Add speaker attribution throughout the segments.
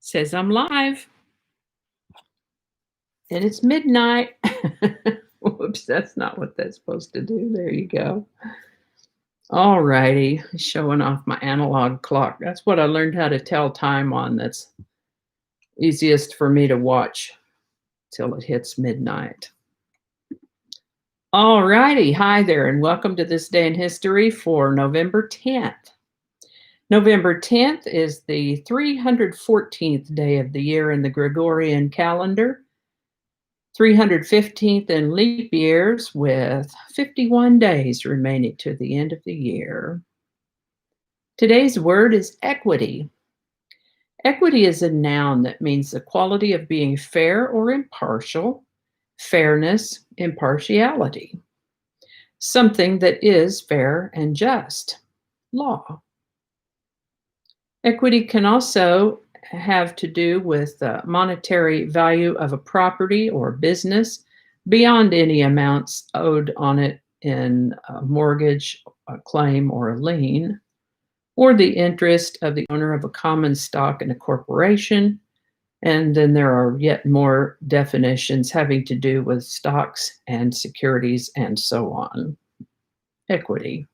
Speaker 1: Says I'm live and it's midnight. Whoops, that's not what that's supposed to do. There you go. All righty, showing off my analog clock. That's what I learned how to tell time on. That's easiest for me to watch till it hits midnight. All righty, hi there, and welcome to This Day in History for November 10th. November 10th is the 314th day of the year in the Gregorian calendar, 315th in leap years, with 51 days remaining to the end of the year. Today's word is equity. Equity is a noun that means the quality of being fair or impartial, fairness, impartiality, something that is fair and just, law. Equity can also have to do with the monetary value of a property or business beyond any amounts owed on it in a mortgage, a claim, or a lien, or the interest of the owner of a common stock in a corporation. And then there are yet more definitions having to do with stocks and securities and so on. Equity.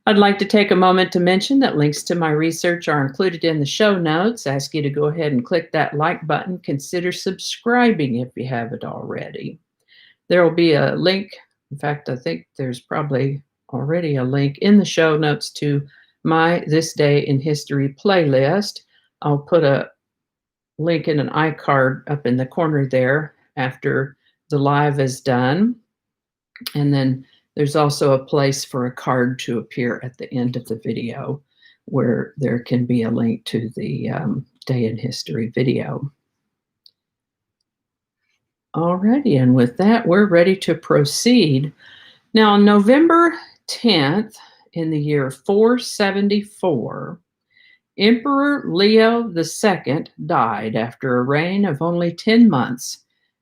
Speaker 1: I'd like to take a moment to mention that links to my research are included in the show notes. I ask you to go ahead and click that like button. Consider subscribing if you haven't already. There will be a link. In fact, I think there's probably already a link in the show notes to my This Day in History playlist. I'll put a link in an iCard up in the corner there after the live is done. And then there's also a place for a card to appear at the end of the video where there can be a link to the Day in History video. Alrighty, and with that, we're ready to proceed. Now, on November 10th, in the year 474, Emperor Leo II died after a reign of only 10 months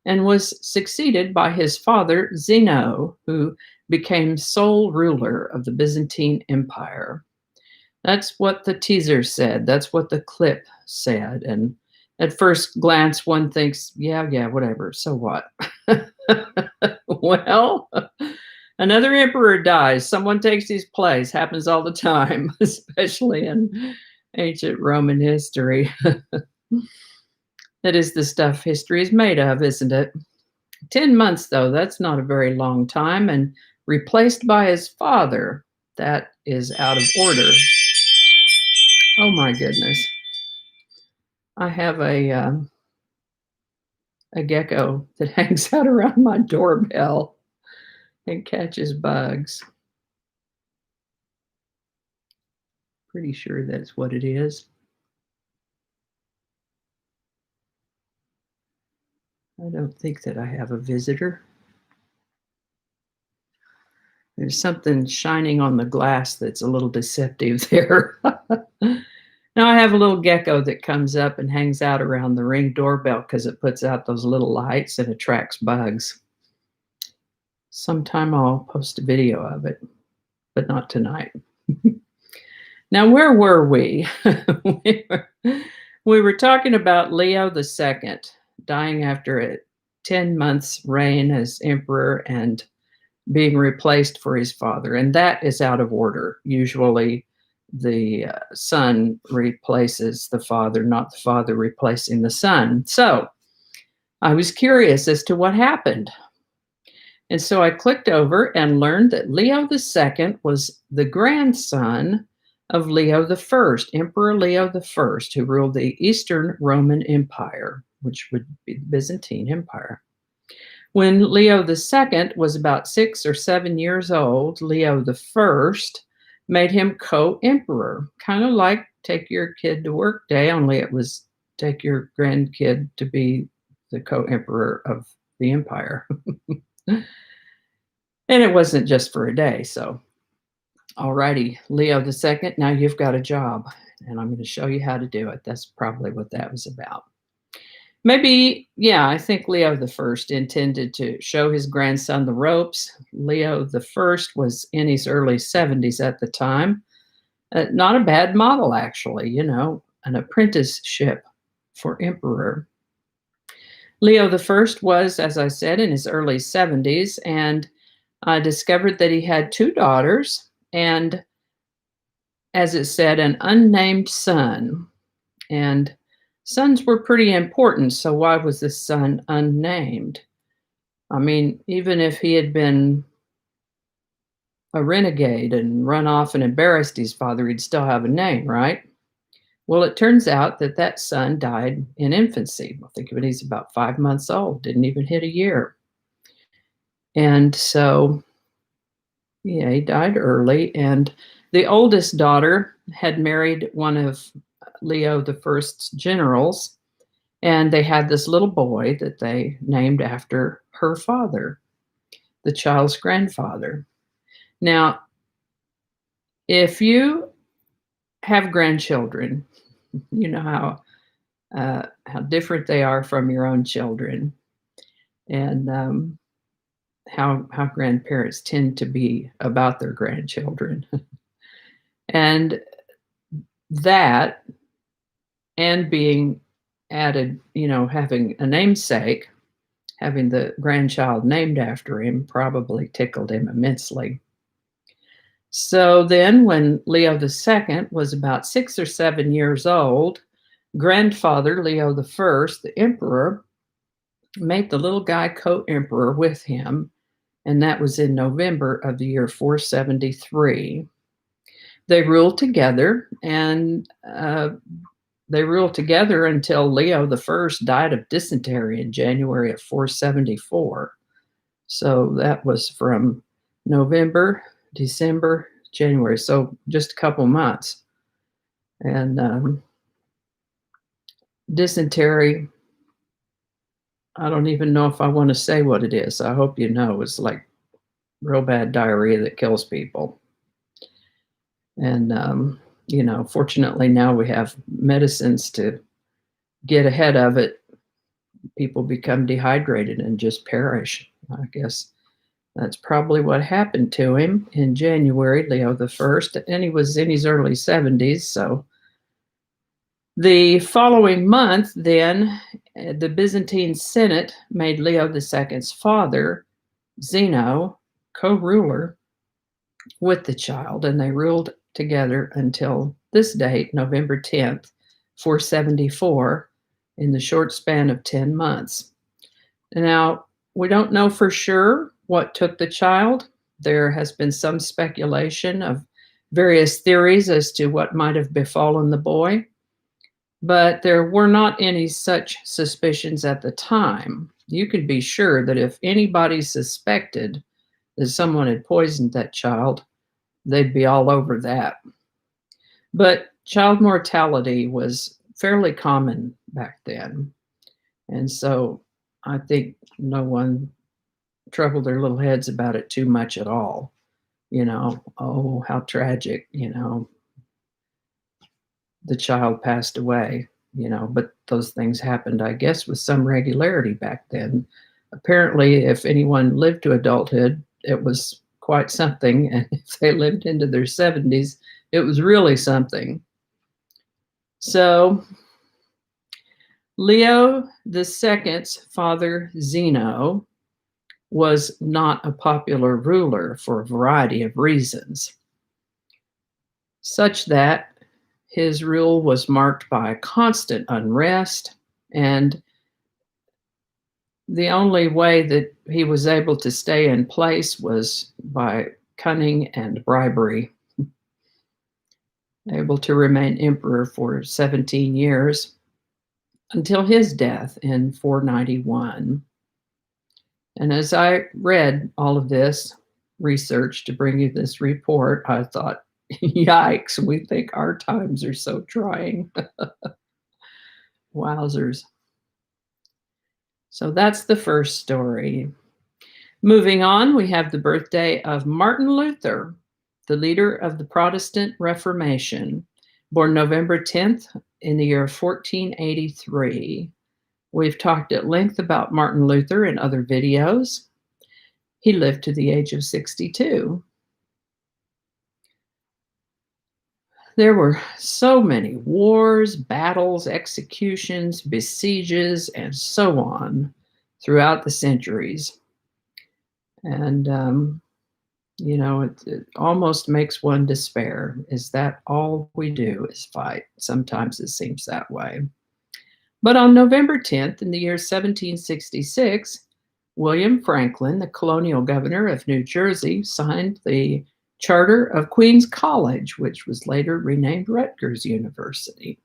Speaker 1: and was succeeded by his father Zeno, who became sole ruler of the Byzantine Empire. That's what the teaser said. That's what the clip said. And at first glance, one thinks, yeah, whatever. So what? Well, another emperor dies. Someone takes his place. Happens all the time, especially in ancient Roman history. That is the stuff history is made of, isn't it? 10 months, though, that's not a very long time. And replaced by his father, that is out of order. Oh my goodness. I have a gecko that hangs out around my doorbell and catches bugs. Pretty sure that's what it is. I don't think that I have a visitor. There's something shining on the glass that's a little deceptive there. Now I have a little gecko that comes up and hangs out around the Ring doorbell because it puts out those little lights and attracts bugs. Sometime I'll post a video of it, but not tonight. Now, where were we? We were talking about Leo II dying after a 10 months reign as emperor and being replaced for his father. And that is out of order. Usually the son replaces the father, not the father replacing the son. So I was curious as to what happened. And so I clicked over and learned that Leo II was the grandson of Leo I, Emperor Leo I, who ruled the Eastern Roman Empire, which would be the Byzantine Empire. When Leo II was about 6 or 7 years old, Leo I made him co-emperor, kind of like take your kid to work day, only it was take your grandkid to be the co-emperor of the empire. And it wasn't just for a day, so alrighty, Leo II, now you've got a job, and I'm going to show you how to do it. That's probably what that was about. Maybe, yeah, I think Leo I intended to show his grandson the ropes. Leo I was in his early 70s at the time. Not a bad model, actually, you know. an apprenticeship for emperor. Leo I was, as I said, in his early 70s, and I discovered that he had two daughters and, as it said, an unnamed son. And sons were pretty important, so why was this son unnamed? I mean, even if he had been a renegade and run off and embarrassed his father, he'd still have a name, right? Well, it turns out that that son died in infancy. I think of it, he's about 5 months old, didn't even hit a year. And so, yeah, he died early. And the oldest daughter had married one of Leo I's generals, and they had this little boy that they named after her father, the child's grandfather. Now, if you have grandchildren, you know how different they are from your own children, and how grandparents tend to be about their grandchildren, and that, and being added, having a namesake, having the grandchild named after him probably tickled him immensely. So then, when Leo II was about 6 or 7 years old, grandfather Leo I, the emperor, made the little guy co-emperor with him, and that was in November of the year 473. They ruled together, and they ruled together until Leo I died of dysentery in January of 474. So that was from November, December, January, so just a couple months. And dysentery, I don't even know if I want to say what it is. I hope you know. It's like real bad diarrhea that kills people. And, fortunately now we have medicines to get ahead of it. People become dehydrated and just perish. I guess that's probably what happened to him in January, Leo I, and he was in his early 70s. So the following month, then, the Byzantine Senate made Leo II's father, Zeno, co-ruler with the child, and they ruled together until this date, November 10th, 474, in the short span of 10 months. Now, we don't know for sure what took the child. There has been some speculation of various theories as to what might have befallen the boy, but there were not any such suspicions at the time. You can be sure that if anybody suspected that someone had poisoned that child, they'd be all over that. But child mortality was fairly common back then. And so I think no one troubled their little heads about it too much at all. Oh, how tragic, the child passed away, but those things happened, I guess, with some regularity back then. Apparently, if anyone lived to adulthood, it was quite something. And if they lived into their 70s, it was really something. So Leo II's father, Zeno, was not a popular ruler for a variety of reasons, such that his rule was marked by constant unrest, and the only way that he was able to stay in place was by cunning and bribery. Able to remain emperor for 17 years until his death in 491. And as I read all of this research to bring you this report, I thought, yikes, we think our times are so trying. Wowzers. So that's the first story. Moving on, we have the birthday of Martin Luther, the leader of the Protestant Reformation, born November 10th in the year 1483. We've talked at length about Martin Luther in other videos. He lived to the age of 62. There were so many wars, battles, executions, besieges, and so on throughout the centuries. And, it almost makes one despair. Is that all we do is fight? Sometimes it seems that way. But on November 10th, in the year 1766, William Franklin, the colonial governor of New Jersey, signed the Charter of Queens College, which was later renamed Rutgers University.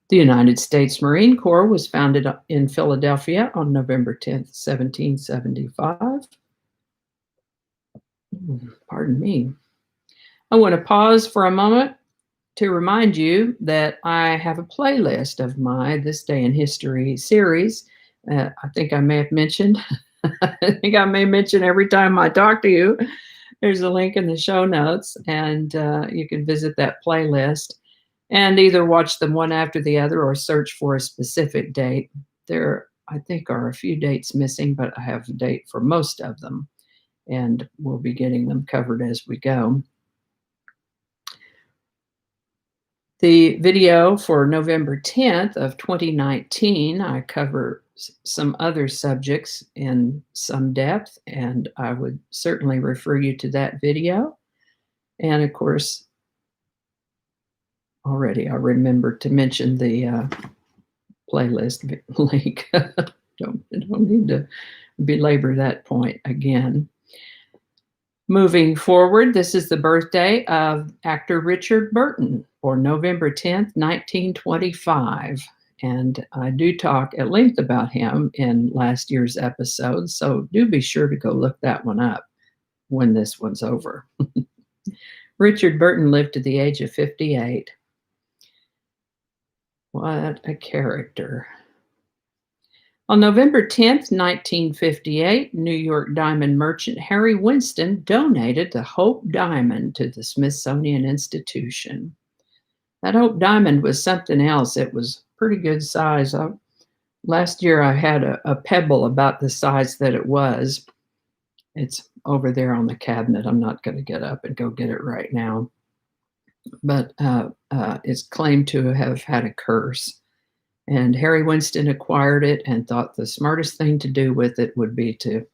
Speaker 1: The United States Marine Corps was founded in Philadelphia on November 10th, 1775. Pardon me. I want to pause for a moment to remind you that I have a playlist of my This Day in History series. I think I may have mentioned, I think I may mention every time I talk to you. There's a link in the show notes, and you can visit that playlist and either watch them one after the other or search for a specific date. There, I think, are a few dates missing, but I have a date for most of them, and we'll be getting them covered as we go. The video for November 10th of 2019, I cover some other subjects in some depth, and I would certainly refer you to that video. And of course, already I remembered to mention the playlist link. don't need to belabor that point again. Moving forward, this is the birthday of actor Richard Burton, born November 10th, 1925. And I do talk at length about him in last year's episode, so do be sure to go look that one up when this one's over. Richard Burton lived to the age of 58. What a character. On November 10th, 1958, New York diamond merchant Harry Winston donated the Hope Diamond to the Smithsonian Institution. That Hope Diamond was something else. It was pretty good size. Last year I had a pebble about the size that it was. It's over there on the cabinet. I'm not going to get up and go get it right now. But it's claimed to have had a curse. And Harry Winston acquired it and thought the smartest thing to do with it would be to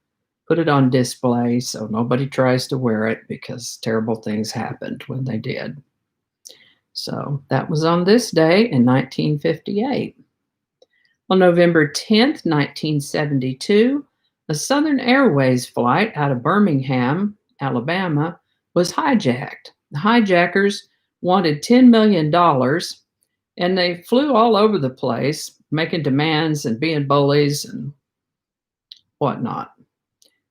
Speaker 1: put it on display so nobody tries to wear it, because terrible things happened when they did. So that was on this day in 1958. On November 10th, 1972, a Southern Airways flight out of Birmingham, Alabama, was hijacked. The hijackers wanted $10 million, and they flew all over the place, making demands and being bullies and whatnot.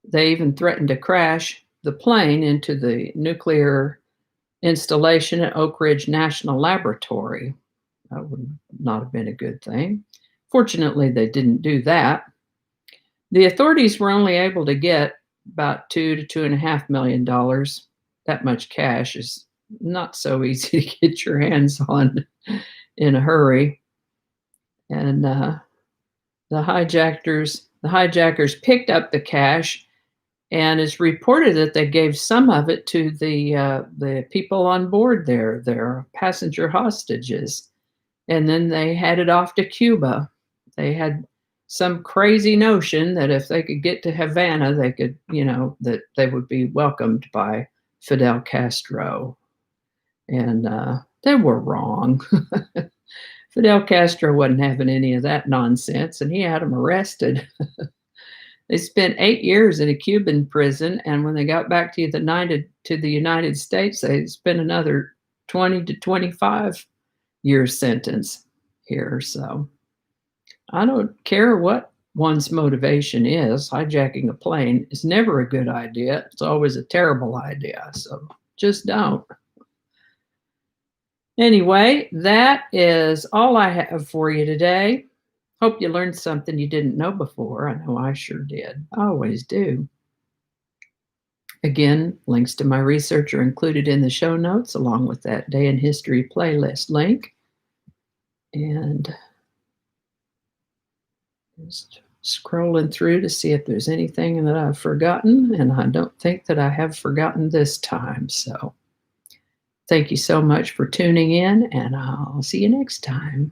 Speaker 1: They even threatened to crash the plane into the nuclear installation at Oak Ridge National Laboratory. That would not have been a good thing. Fortunately, they didn't do that. The authorities were only able to get about $2 to $2.5 million. That much cash is not so easy to get your hands on in a hurry. And the hijackers picked up the cash, and it's reported that they gave some of it to the people on board there, their passenger hostages, and then they headed off to Cuba. They had some crazy notion that if they could get to Havana, they could, that they would be welcomed by Fidel Castro. And they were wrong. Fidel Castro wasn't having any of that nonsense, and he had them arrested. They spent 8 years in a Cuban prison, and when they got back to the United States, they spent another 20 to 25 year sentence here. So I don't care what one's motivation is. Hijacking a plane is never a good idea. It's always a terrible idea. So just don't. Anyway, that is all I have for you today. Hope you learned something you didn't know before. I know I sure did. I always do. Again, links to my research are included in the show notes, along with that Day in History playlist link. And just scrolling through to see if there's anything that I've forgotten, and I don't think that I have forgotten this time. So Thank you so much for tuning in, and I'll see you next time.